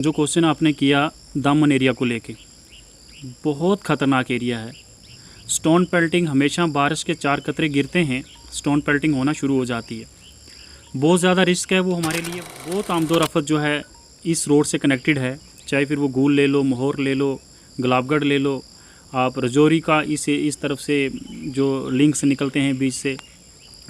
जो क्वेश्चन आपने किया दामन एरिया को लेके, बहुत ख़तरनाक एरिया है। स्टोन पेल्टिंग हमेशा बारिश के 4 कतरे गिरते हैं, स्टोन पेल्टिंग होना शुरू हो जाती है। बहुत ज़्यादा रिस्क है वो हमारे लिए। बहुत आमदोरफ़त जो है इस रोड से कनेक्टेड है, चाहे फिर वो गूल ले लो, मोहर ले लो, गुलाबगढ़ ले लो, आप रजौरी का इस तरफ से जो लिंक्स निकलते हैं बीच से,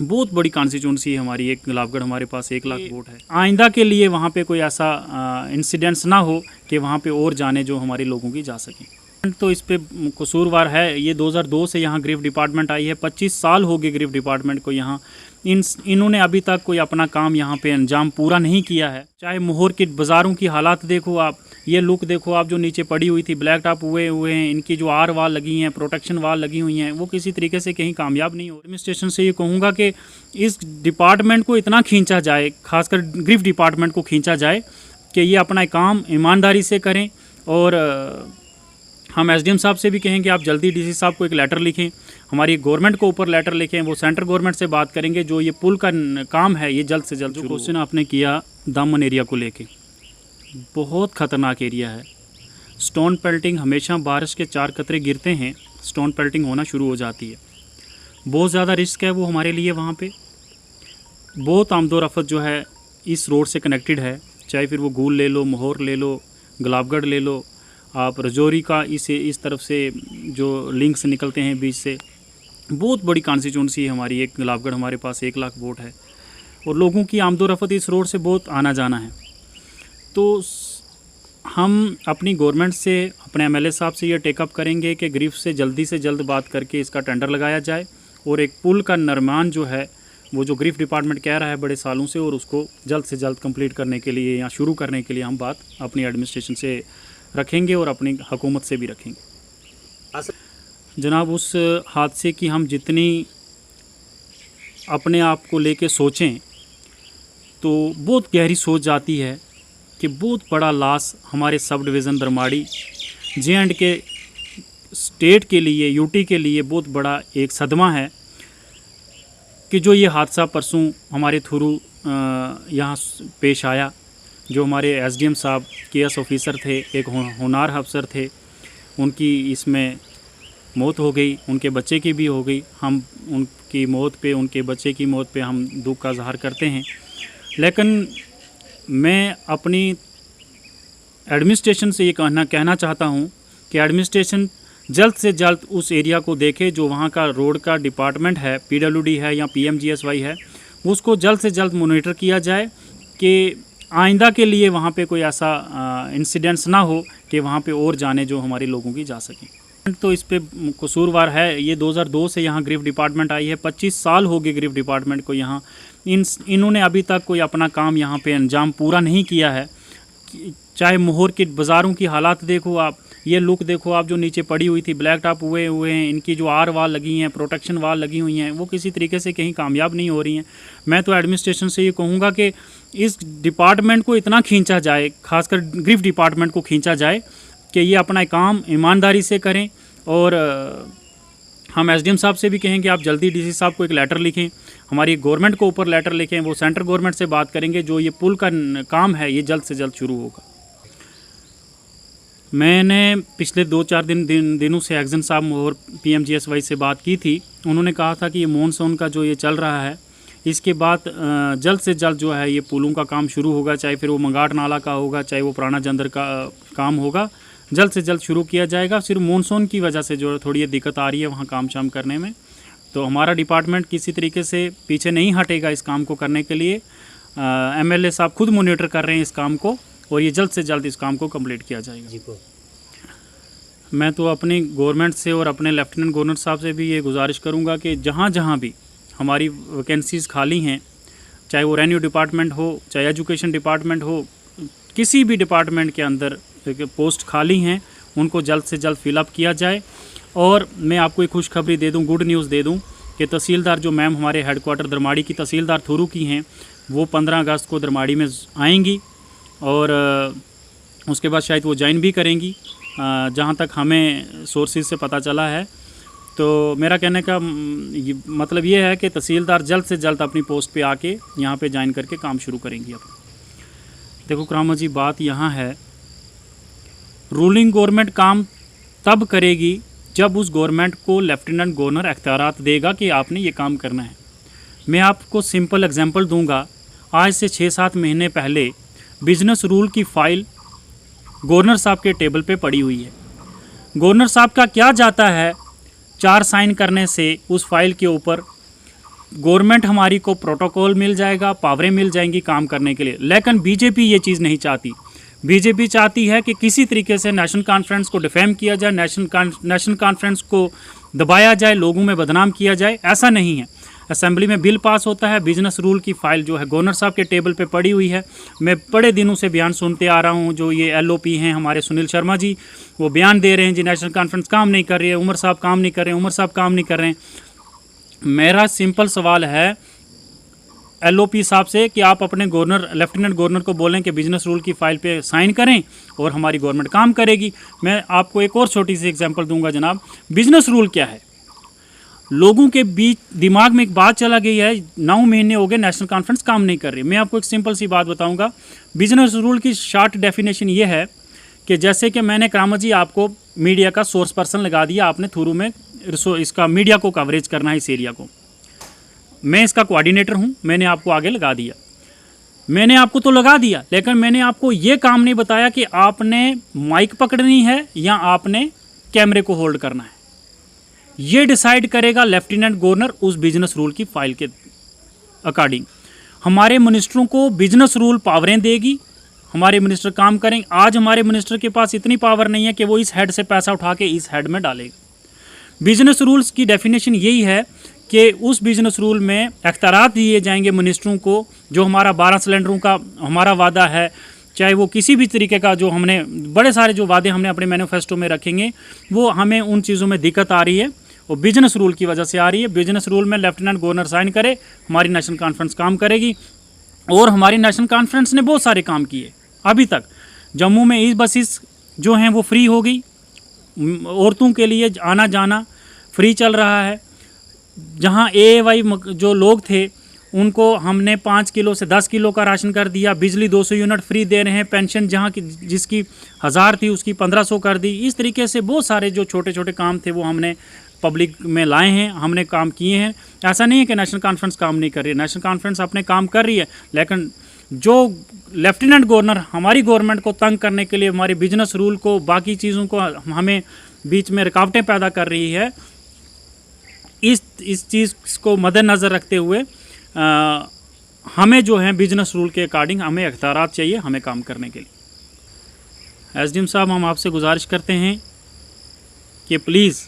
बहुत बड़ी कॉन्स्टिट्यूंसी है हमारी। एक गुलाबगढ़ हमारे पास 1 लाख वोट है। आइंदा के लिए वहाँ पे कोई ऐसा इंसिडेंट्स ना हो कि वहाँ पे और जाने जो हमारे लोगों की जा सकें। तो इस पे कसूरवार है ये 2002 से यहाँ ग्रिफ डिपार्टमेंट आई है। 25 साल हो गए ग्रिफ डिपार्टमेंट को यहाँ। इन्होंने अभी तक कोई अपना काम यहाँ पे अंजाम पूरा नहीं किया है। चाहे मोहर के बाज़ारों की हालात देखो आप, ये लुक देखो आप, जो नीचे पड़ी हुई थी, ब्लैक टॉप हुए हैं, इनकी जो आर वाल लगी हैं, प्रोटेक्शन वाल लगी हुई हैं, वो किसी तरीके से कहीं कामयाब नहीं हो। एडमिनिस्ट्रेशन से ये कहूँगा कि इस डिपार्टमेंट को इतना खींचा जाए, खासकर ग्रिफ डिपार्टमेंट को खींचा जाए कि ये अपना काम ईमानदारी से करें। और हम एसडीएम साहब से भी कहेंगे आप जल्दी डीसी साहब को एक लेटर लिखें, हमारी गवर्नमेंट को ऊपर लेटर लिखें, वो सेंट्रल गवर्नमेंट से बात करेंगे। जो ये पुल का काम है ये जल्द से जल्द। जो क्वेश्चन आपने किया दामन एरिया को लेके, बहुत ख़तरनाक एरिया है। स्टोन पेल्टिंग हमेशा बारिश के 4 कतरे गिरते हैं, स्टोन पेल्टिंग होना शुरू हो जाती है। बहुत ज़्यादा रिस्क है वो हमारे लिए। वहाँ पे बहुत आमदोरफ़त जो है इस रोड से कनेक्टेड है, चाहे फिर वो गूल ले लो, मोहर ले लो, गुलाबगढ़ ले लो, आप रजौरी का इस तरफ से जो लिंक्स निकलते हैं बीच से, बहुत बड़ी कॉन्स्टिट्यूंसी है हमारी। एक गुलाबगढ़ हमारे पास 1 लाख वोट है और लोगों की आमदोरफ़त इस रोड से बहुत आना जाना है। तो हम अपनी गवर्नमेंट से, अपने एमएलए साहब से ये टेकअप करेंगे कि ग्रिफ से जल्द बात करके इसका टेंडर लगाया जाए और एक पुल का निर्माण जो है वो जो ग्रिफ डिपार्टमेंट कह रहा है बड़े सालों से, और उसको जल्द से जल्द कंप्लीट करने के लिए या शुरू करने के लिए हम बात अपनी एडमिनिस्ट्रेशन से रखेंगे और अपनी हुकूमत से भी रखेंगे। जनाब, उस हादसे की हम जितनी अपने आप को लेके सोचें तो बहुत गहरी सोच जाती है कि बहुत बड़ा लॉस हमारे sub division Darmari J and के स्टेट के लिए, यूटी के लिए बहुत बड़ा एक सदमा है कि जो ये हादसा परसों हमारे थ्रू यहाँ पेश आया। जो हमारे एसडीएम साहब केएस ऑफिसर थे, एक होनार अफसर थे, उनकी इसमें मौत हो गई, उनके बच्चे की भी हो गई। हम उनकी मौत पे, उनके बच्चे की मौत पे हम दुख का इज़हार करते हैं। लेकिन मैं अपनी एडमिनिस्ट्रेशन से ये कहना चाहता हूँ कि एडमिनिस्ट्रेशन जल्द से जल्द उस एरिया को देखे जो वहाँ का रोड का डिपार्टमेंट है, पीडब्ल्यूडी है या पीएमजीएसवाई है, उसको जल्द से जल्द मॉनिटर किया जाए कि आइंदा के लिए वहाँ पे कोई ऐसा इंसिडेंट्स ना हो कि वहाँ पे और जाने जो हमारे लोगों की जा सकें। तो इस पे कसूरवार है ये 2002 से यहाँ ग्रिफ डिपार्टमेंट आई है। 25 साल हो गए ग्रिफ डिपार्टमेंट को यहाँ। इन्होंने अभी तक कोई अपना काम यहाँ पे अंजाम पूरा नहीं किया है। चाहे मोहर के बाज़ारों की हालात देखो आप, ये लुक देखो आप, जो नीचे पड़ी हुई थी, ब्लैक टॉप हुए हैं, इनकी जो आर वाल लगी हैं, प्रोटेक्शन वाल लगी हुई हैं, वो किसी तरीके से कहीं कामयाब नहीं हो रही हैं। मैं तो एडमिनिस्ट्रेशन से ये कहूँगा कि इस डिपार्टमेंट को इतना खींचा जाए, खासकर ग्रिफ डिपार्टमेंट को खींचा जाए कि ये अपना काम ईमानदारी से करें। और हम एसडीएम साहब से भी कहेंगे आप जल्दी डीसी साहब को एक लेटर लिखें, हमारी गवर्नमेंट को ऊपर लेटर लिखें, वो सेंट्रल गवर्नमेंट से बात करेंगे। जो ये पुल का काम है ये जल्द से जल्द शुरू होगा। मैंने पिछले 2-4 दिनों से एक्जन साहब और पीएमजीएसवाई से बात की थी। उन्होंने कहा था कि ये मॉनसून का जो ये चल रहा है, इसके बाद जल्द से जल्द जो है ये पुलों का काम शुरू होगा, चाहे फिर वो मंगाट नाला का होगा, चाहे वो पुराना जंदर का काम होगा, जल्द से जल्द शुरू किया जाएगा। सिर्फ मॉनसून की वजह से जो थोड़ी ये दिक्कत आ रही है वहाँ काम शाम करने में, तो हमारा डिपार्टमेंट किसी तरीके से पीछे नहीं हटेगा इस काम को करने के लिए। एमएलए साहब खुद मॉनिटर कर रहे हैं इस काम को और ये जल्द से जल्द इस काम को कंप्लीट किया जाएगा। मैं तो अपनी गवर्नमेंट से और अपने लेफ्टिनेंट गवर्नर साहब से भी ये गुजारिश करूँगा कि जहाँ भी हमारी वैकेंसीज़ खाली हैं, चाहे वो रेवेन्यू डिपार्टमेंट हो, चाहे एजुकेशन डिपार्टमेंट हो, किसी भी डिपार्टमेंट के अंदर पोस्ट खाली हैं, उनको जल्द से जल्द फिलअप किया जाए। और मैं आपको एक खुशखबरी दे दूँ, गुड न्यूज़ दे दूँ कि तहसीलदार जो मैम हमारे हेडक्वार्टर दरमाड़ी की तहसीलदार थ्रू की हैं, वो 15 अगस्त को दरमाड़ी में आएंगी और उसके बाद शायद वो ज्वाइन भी करेंगी, जहाँ तक हमें सोर्सेज से पता चला है। तो मेरा कहने का मतलब ये है कि तहसीलदार जल्द से जल्द अपनी पोस्ट पे आके यहाँ पे ज्वाइन करके काम शुरू करेंगी। अब देखो करामा जी, बात यहाँ है रूलिंग गवर्नमेंट काम तब करेगी जब उस गवर्नमेंट को लेफ्टिनेंट गवर्नर अख्तियारात देगा कि आपने ये काम करना है। मैं आपको सिंपल एग्जांपल दूंगा। आज से 6-7 महीने पहले बिजनेस रूल की फ़ाइल गवर्नर साहब के टेबल पे पड़ी हुई है। गवर्नर साहब का क्या जाता है, 4 साइन करने से उस फाइल के ऊपर गवर्नमेंट हमारी को प्रोटोकॉल मिल जाएगा, पावरें मिल जाएंगी काम करने के लिए। लेकिन बीजेपी ये चीज़ नहीं चाहती। बीजेपी चाहती है कि किसी तरीके से नेशनल कॉन्फ्रेंस को डिफेम किया जाए, नेशनल कॉन्फ्रेंस को दबाया जाए, लोगों में बदनाम किया जाए। ऐसा नहीं है। असेंबली में बिल पास होता है, बिजनेस रूल की फ़ाइल जो है गवर्नर साहब के टेबल पे पड़ी हुई है। मैं बड़े दिनों से बयान सुनते आ रहा हूँ। जो ये LOP हैं हमारे सुनील शर्मा जी, वो बयान दे रहे हैं जी नेशनल कॉन्फ्रेंस काम नहीं कर रही है, उमर साहब काम नहीं कर रहे हैं, उमर साहब काम नहीं कर रहे हैं। मेरा सिंपल सवाल है LOP साहब से कि आप अपने लेफ्टिनेंट गवर्नर को बोलें कि बिजनेस रूल की फ़ाइल पे साइन करें और हमारी गवर्नमेंट काम करेगी। मैं आपको एक और छोटी सी एग्जांपल दूंगा जनाब। बिजनेस रूल क्या है? लोगों के बीच दिमाग में एक बात चला गई है, 9 महीने हो गए नेशनल कॉन्फ्रेंस काम नहीं कर रही। मैं आपको एक सिंपल सी बात बताऊंगा। बिजनेस रूल की शॉर्ट डेफिनेशन ये है कि जैसे कि मैंने करामत जी आपको मीडिया का सोर्स पर्सन लगा दिया, आपने थ्रू में इसका मीडिया को कवरेज करना है इस एरिया को। मैं इसका कोऑर्डिनेटर हूँ, मैंने आपको आगे लगा दिया। मैंने आपको तो लगा दिया, लेकिन मैंने आपको ये काम नहीं बताया कि आपने माइक पकड़नी है या आपने कैमरे को होल्ड करना है। ये डिसाइड करेगा लेफ्टिनेंट गवर्नर उस बिजनेस रूल की फाइल के अकॉर्डिंग। हमारे मिनिस्टरों को बिजनेस रूल पावरें देगी, हमारे मिनिस्टर काम करेंगे। आज हमारे मिनिस्टर के पास इतनी पावर नहीं है कि वो इस हेड से पैसा उठा के इस हेड में डालेगा। बिजनेस रूल्स की डेफिनेशन यही है कि उस बिजनेस रूल में अख्तियारात दिए जाएंगे मिनिस्टरों को। जो हमारा 12 सिलेंडरों का हमारा वादा है, चाहे वो किसी भी तरीके का, जो हमने बड़े सारे जो वादे हमने अपने मैनिफेस्टो में रखेंगे, वो हमें उन चीज़ों में दिक्कत आ रही है, वो बिजनेस रूल की वजह से आ रही है। बिजनेस रूल में लेफ्टिनेंट गवर्नर साइन करे, हमारी नेशनल कॉन्फ्रेंस काम करेगी। और हमारी नेशनल कॉन्फ्रेंस ने बहुत सारे काम किए अभी तक। जम्मू में ई बसेस जो हैं वो फ्री हो गई, औरतों के लिए आना जाना फ्री चल रहा है। जहां AAY जो लोग थे उनको हमने 5 किलो से 10 किलो का राशन कर दिया। बिजली 200 यूनिट फ्री दे रहे हैं। पेंशन जहां की जिसकी 1000 थी उसकी 1500 कर दी। इस तरीके से बहुत सारे जो छोटे छोटे काम थे वो हमने पब्लिक में लाए हैं, हमने काम किए हैं। ऐसा नहीं है कि नेशनल कॉन्फ्रेंस काम नहीं कर रही है, नेशनल कॉन्फ्रेंस अपने काम कर रही है। लेकिन जो लेफ्टिनेंट गवर्नर हमारी गवर्नमेंट को तंग करने के लिए, हमारे बिजनेस रूल को, बाकी चीज़ों को हमें बीच में रुकावटें पैदा कर रही है, इस चीज़ को मद्देनज़र रखते हुए हमें जो है बिजनेस रूल के अकॉर्डिंग हमें अख्तियारात चाहिए हमें काम करने के लिए। SDM साहब, हम आपसे गुजारिश करते हैं कि प्लीज़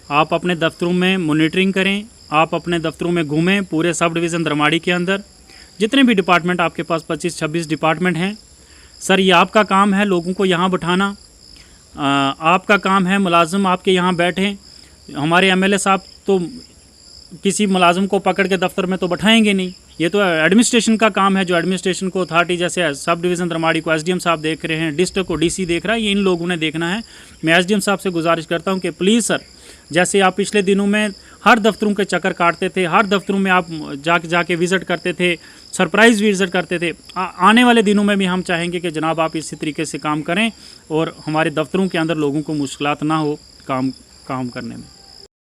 आप अपने दफ्तरों में मॉनिटरिंग करें, आप अपने दफ्तरों में घूमें। पूरे सब डिवीज़न धर्माड़ी के अंदर जितने भी डिपार्टमेंट आपके पास 25-26 डिपार्टमेंट हैं, सर ये आपका काम है लोगों को यहाँ बिठाना। आपका काम है मुलाजिम आपके यहाँ बैठें। हमारे MLA साहब तो किसी मुलाजिम को पकड़ के दफ्तर में तो बैठाएंगे नहीं। ये तो एडमिनिस्ट्रेशन का काम है। जो एडमिनिस्ट्रेशन को अथॉरिटी, जैसे सब डिवीज़न धर्माड़ी को SDM साहब देख रहे हैं, डिस्ट्रिक्ट को DC देख रहा है, ये इन लोगों ने देखना है। मैं SDM साहब से गुजारिश करता हूँ कि प्लीज़ सर, जैसे आप पिछले दिनों में हर दफ्तरों के चक्कर काटते थे, हर दफ्तरों में आप जाके विज़िट करते थे, सरप्राइज़ विज़िट करते थे, आने वाले दिनों में भी हम चाहेंगे कि जनाब आप इसी तरीके से काम करें और हमारे दफ्तरों के अंदर लोगों को मुश्किलात ना हो काम करने में।